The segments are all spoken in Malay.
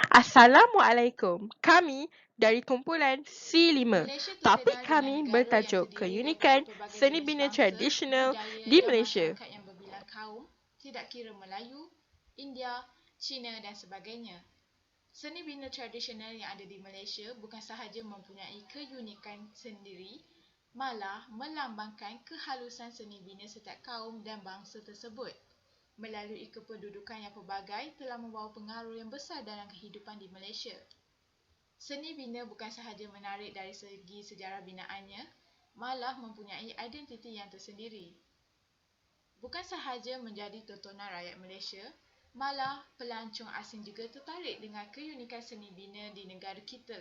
Assalamualaikum. Kami dari kumpulan C5. Malaysia Topik terkenal dengan kami negara yang bertajuk terdiri keunikan daripada pelbagai seni jenis bina bangsa, tradisional budaya di dan Malaysia. masyarakat yang berbilang kaum, tidak kira Melayu, India, Cina dan sebagainya. Seni bina tradisional yang ada di Malaysia bukan sahaja mempunyai keunikan sendiri, malah melambangkan kehalusan seni bina setiap kaum dan bangsa tersebut. Melalui kependudukan yang pelbagai telah membawa pengaruh yang besar dalam kehidupan di Malaysia. Seni bina bukan sahaja menarik dari segi sejarah binaannya, malah mempunyai identiti yang tersendiri. Bukan sahaja menjadi tontonan rakyat Malaysia, malah pelancong asing juga tertarik dengan keunikan seni bina di negara kita.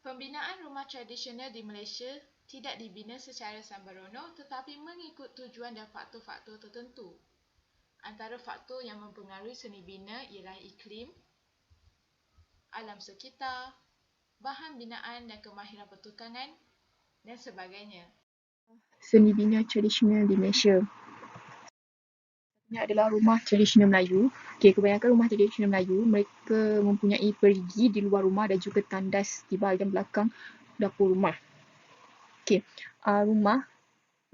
Pembinaan rumah tradisional di Malaysia tidak dibina secara sembrono tetapi mengikut tujuan dan faktor-faktor tertentu. Antara faktor yang mempengaruhi seni bina ialah iklim, alam sekitar, bahan binaan dan kemahiran pertukangan dan sebagainya. Seni bina tradisional di Malaysia. Ini adalah rumah tradisional Melayu. Kebanyakan rumah tradisional Melayu, mereka mempunyai perigi di luar rumah dan juga tandas di bahagian belakang dapur rumah. Rumah,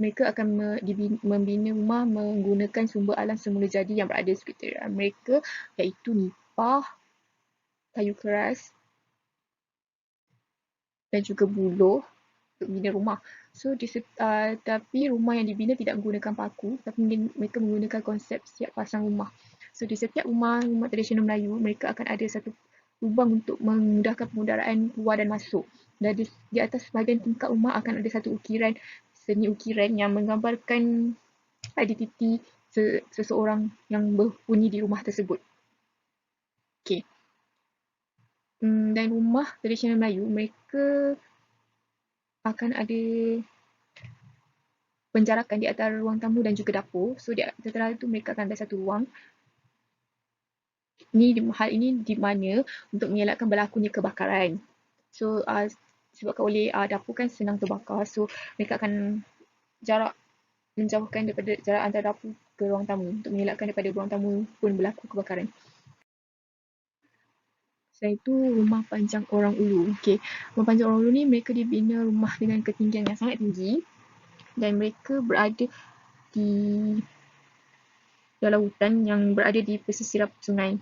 mereka akan membina rumah menggunakan sumber alam semula jadi yang berada di sekitar mereka, iaitu nipah, kayu keras dan juga buloh untuk bina rumah. Tapi rumah yang dibina tidak menggunakan paku, tapi mereka menggunakan konsep siap pasang rumah. So, di setiap rumah tradisional Melayu, mereka akan ada satu lubang untuk memudahkan pengenderaan keluar dan masuk. Dan di atas bahagian tingkap rumah akan ada satu seni ukiran yang menggambarkan identiti seseorang yang berhuni di rumah tersebut. Dan rumah tradisional Melayu, mereka akan ada penjarakan di antara ruang tamu dan juga dapur. So, setelah itu mereka akan ada satu ruang. Hal ini di mana untuk mengelakkan berlakunya kebakaran. So, disebabkan oleh dapur kan senang terbakar. So, mereka akan menjauhkan daripada jarak antara dapur ke ruang tamu untuk mengelakkan daripada ruang tamu pun berlaku kebakaran. Selain itu, rumah panjang orang ulu. Rumah panjang orang ulu ni mereka dibina rumah dengan ketinggian yang sangat tinggi dan mereka berada di dalam hutan yang berada di pesisir sungai.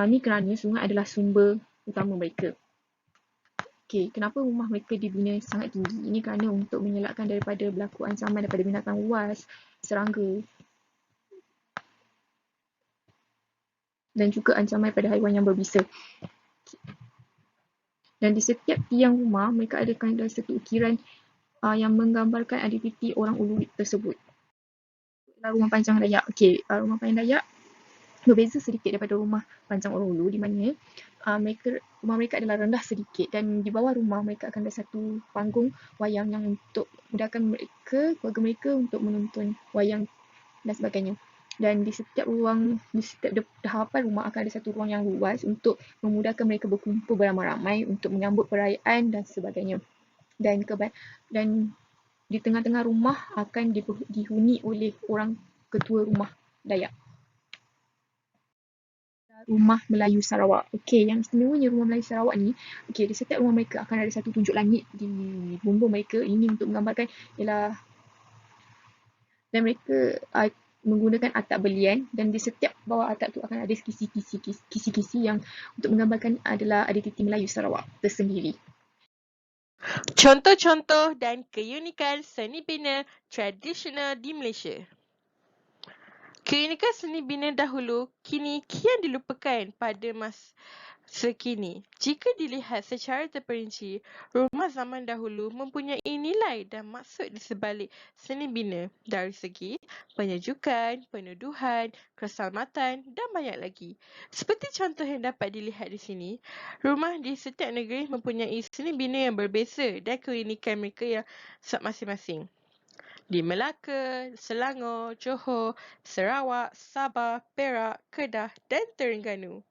Ni kerana sungai adalah sumber utama mereka. Kenapa rumah mereka dibina sangat tinggi? Ini kerana untuk mengelakkan daripada berlaku ancaman daripada binatang buas, serangga dan juga ancaman daripada haiwan yang berbisa. Dan di setiap tiang rumah, mereka adakan satu ukiran yang menggambarkan identiti orang ulu tersebut. Rumah panjang Dayak. Rumah panjang Dayak berbeza sedikit daripada rumah panjang orang ulu di mana rumah mereka adalah rendah sedikit dan di bawah rumah mereka akan ada satu panggung wayang yang untuk memudahkan keluarga mereka untuk menonton wayang dan sebagainya. Dan di setiap dahapan rumah akan ada satu ruang yang luas untuk memudahkan mereka berkumpul beramai-ramai untuk menyambut perayaan dan sebagainya. Dan di tengah-tengah rumah akan dihuni oleh orang ketua rumah Dayak. Rumah Melayu Sarawak. Yang istimewanya rumah Melayu Sarawak ni, di setiap rumah mereka akan ada satu tunjuk langit di bumbung mereka. Ini untuk menggambarkan dan mereka menggunakan atap belian dan di setiap bawah atap tu akan ada kisi-kisi yang untuk menggambarkan adalah identiti Melayu Sarawak tersendiri. Contoh-contoh dan keunikan seni bina tradisional di Malaysia. Keunikan seni bina dahulu kini kian dilupakan pada masa kini. Jika dilihat secara terperinci, rumah zaman dahulu mempunyai nilai dan maksud di sebalik seni bina dari segi penyejukan, peneduhan, keselamatan dan banyak lagi. Seperti contoh yang dapat dilihat di sini, rumah di setiap negeri mempunyai seni bina yang berbeza dan keunikan mereka yang masing-masing. Di Melaka, Selangor, Johor, Sarawak, Sabah, Perak, Kedah dan Terengganu.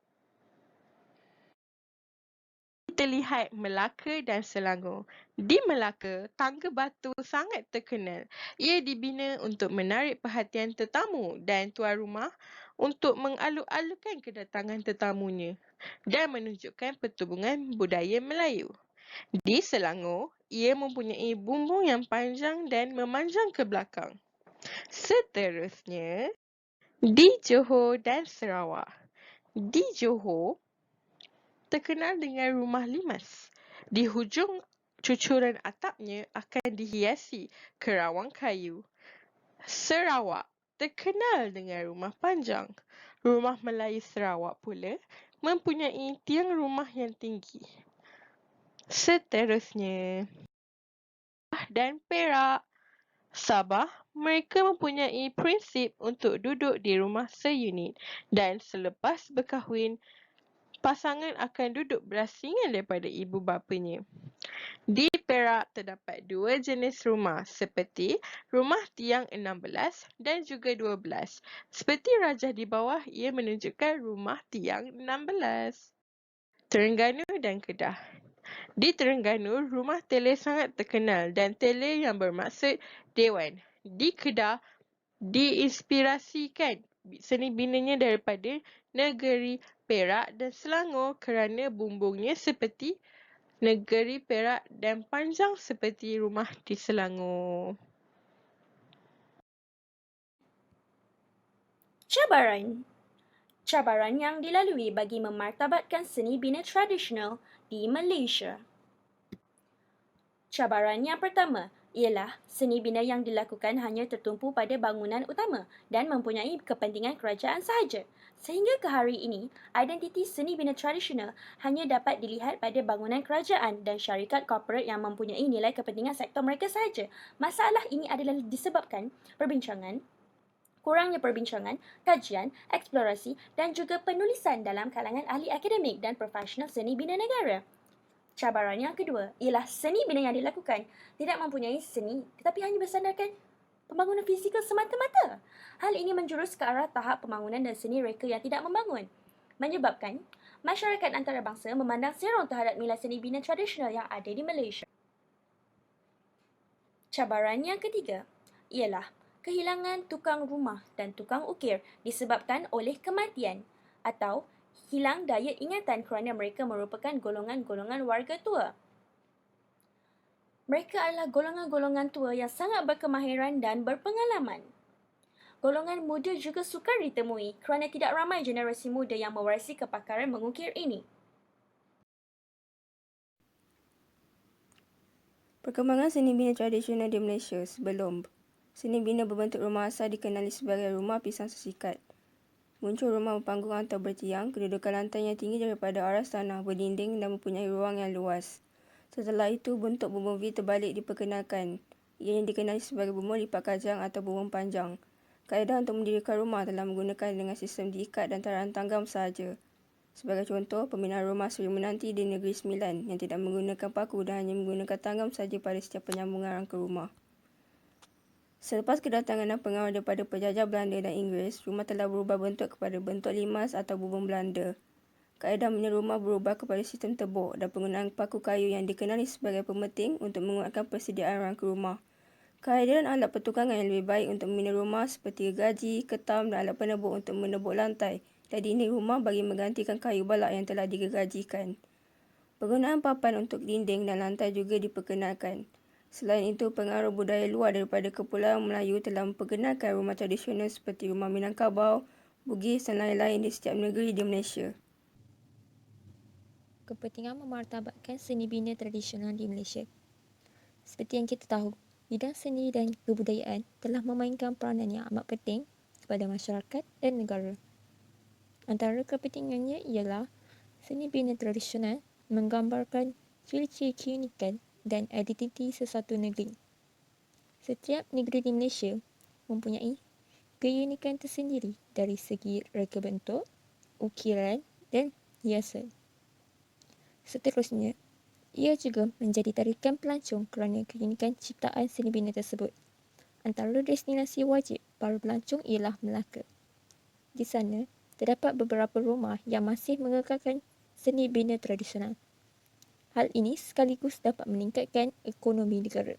Kita lihat Melaka dan Selangor. Di Melaka, tangga batu sangat terkenal. Ia dibina untuk menarik perhatian tetamu dan tuan rumah untuk mengaluk-alukkan kedatangan tetamunya dan menunjukkan pertubuhan budaya Melayu. Di Selangor, ia mempunyai bumbung yang panjang dan memanjang ke belakang. Seterusnya, di Johor dan Sarawak. Di Johor, terkenal dengan rumah limas. Di hujung cucuran atapnya akan dihiasi kerawang kayu. Sarawak terkenal dengan rumah panjang. Rumah Melayu Sarawak pula mempunyai tiang rumah yang tinggi. Seterusnya, Sabah dan Perak. Sabah, mereka mempunyai prinsip untuk duduk di rumah seunit dan selepas berkahwin, pasangan akan duduk berasingan daripada ibu bapanya. Di Perak terdapat dua jenis rumah seperti rumah tiang 16 dan juga 12. Seperti rajah di bawah, ia menunjukkan rumah tiang 16. Terengganu dan Kedah. Di Terengganu, rumah tele sangat terkenal dan tele yang bermaksud dewan. Di Kedah, diinspirasikan seni binanya daripada negeri Perak dan Selangor kerana bumbungnya seperti negeri Perak dan panjang seperti rumah di Selangor. Cabaran yang dilalui bagi memartabatkan seni bina tradisional di Malaysia. Cabaran yang pertama ialah seni bina yang dilakukan hanya tertumpu pada bangunan utama dan mempunyai kepentingan kerajaan sahaja. Sehingga ke hari ini, identiti seni bina tradisional hanya dapat dilihat pada bangunan kerajaan dan syarikat korporat yang mempunyai nilai kepentingan sektor mereka sahaja. Masalah ini adalah disebabkan kurangnya perbincangan, kajian, eksplorasi dan juga penulisan dalam kalangan ahli akademik dan profesional seni bina negara. Cabaran yang kedua ialah seni bina yang dilakukan tidak mempunyai seni tetapi hanya bersandarkan pembangunan fizikal semata-mata. Hal ini menjurus ke arah tahap pembangunan dan seni reka yang tidak membangun, menyebabkan masyarakat antarabangsa memandang serong terhadap nilai seni bina tradisional yang ada di Malaysia. Cabaran yang ketiga ialah kehilangan tukang rumah dan tukang ukir disebabkan oleh kematian atau hilang daya ingatan kerana mereka merupakan golongan-golongan warga tua. Mereka adalah golongan-golongan tua yang sangat berkemahiran dan berpengalaman. Golongan muda juga sukar ditemui kerana tidak ramai generasi muda yang mewarisi kepakaran mengukir ini. Perkembangan seni bina tradisional di Malaysia sebelum seni bina berbentuk rumah asal dikenali sebagai rumah pisang sesikat. Muncul rumah berpanggung atau bertiang, kedudukan lantainya tinggi daripada aras tanah, berdinding dan mempunyai ruang yang luas. Setelah itu, bentuk bumbung V terbalik diperkenalkan. Ia yang dikenali sebagai bumbung lipat kajang atau bumbung panjang. Kaedah untuk mendirikan rumah telah menggunakan dengan sistem diikat dan taran tanggam sahaja. Sebagai contoh, pembinaan rumah Seri Menanti di Negeri Sembilan yang tidak menggunakan paku dan hanya menggunakan tanggam sahaja pada setiap penyambungan rangka rumah. Selepas kedatangan dan pengaruh daripada penjajah Belanda dan Inggeris, rumah telah berubah bentuk kepada bentuk limas atau bumbung Belanda. Kaedah membina rumah berubah kepada sistem tebuk dan penggunaan paku kayu yang dikenali sebagai pemeting untuk menguatkan persediaan rangka rumah. Kehadiran alat pertukangan yang lebih baik untuk membina rumah seperti gergaji, ketam dan alat penebuk untuk menebuk lantai dan dinding rumah bagi menggantikan kayu balak yang telah digergajikan. Penggunaan papan untuk dinding dan lantai juga diperkenalkan. Selain itu, pengaruh budaya luar daripada Kepulauan Melayu telah memperkenalkan rumah tradisional seperti rumah Minangkabau, Bugis dan lain-lain di setiap negeri di Malaysia. Kepentingan memartabatkan seni bina tradisional di Malaysia. Seperti yang kita tahu, bidang seni dan kebudayaan telah memainkan peranan yang amat penting kepada masyarakat dan negara. Antara kepentingannya ialah seni bina tradisional menggambarkan ciri-ciri keunikan dan identiti sesuatu negeri. Setiap negeri di Malaysia mempunyai keunikan tersendiri dari segi reka bentuk, ukiran dan hiasan. Seterusnya, ia juga menjadi tarikan pelancong kerana keunikan ciptaan seni bina tersebut. Antara destinasi wajib para pelancong ialah Melaka. Di sana, terdapat beberapa rumah yang masih mengekalkan seni bina tradisional. Hal ini sekaligus dapat meningkatkan ekonomi negara.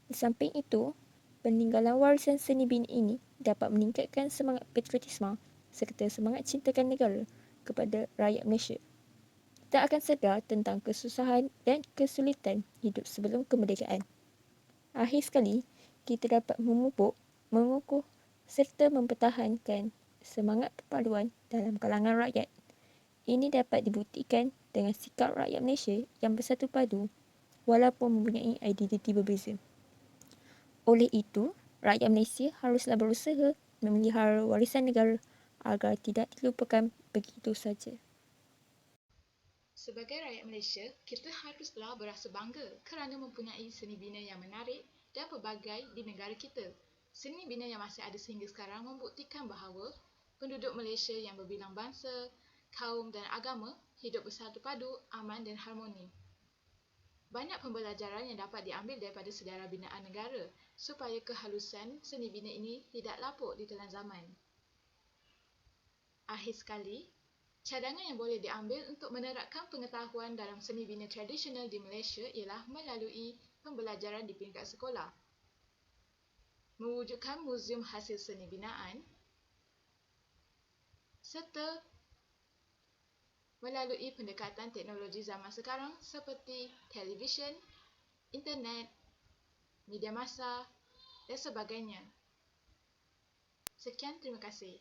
Di samping itu, peninggalan warisan seni bina ini dapat meningkatkan semangat patriotisme serta semangat cintakan negara kepada rakyat Malaysia. Tak akan sedar tentang kesusahan dan kesulitan hidup sebelum kemerdekaan. Akhir sekali, kita dapat memupuk, mengukuh serta mempertahankan semangat perpaduan dalam kalangan rakyat. Ini dapat dibuktikan dengan sikap rakyat Malaysia yang bersatu padu walaupun mempunyai identiti berbeza. Oleh itu, rakyat Malaysia haruslah berusaha memelihara warisan negara agar tidak dilupakan begitu saja. Sebagai rakyat Malaysia, kita haruslah berasa bangga kerana mempunyai seni bina yang menarik dan pelbagai di negara kita. Seni bina yang masih ada sehingga sekarang membuktikan bahawa penduduk Malaysia yang berbilang bangsa, kaum dan agama hidup bersatu padu, aman dan harmoni. Banyak pembelajaran yang dapat diambil daripada sejarah binaan negara supaya kehalusan seni bina ini tidak lapuk di telan zaman. Akhir sekali, cadangan yang boleh diambil untuk menerapkan pengetahuan dalam seni bina tradisional di Malaysia ialah melalui pembelajaran di peringkat sekolah, mewujudkan muzium hasil seni binaan serta melalui pendekatan teknologi zaman sekarang seperti televisyen, internet, media massa dan sebagainya. Sekian, terima kasih.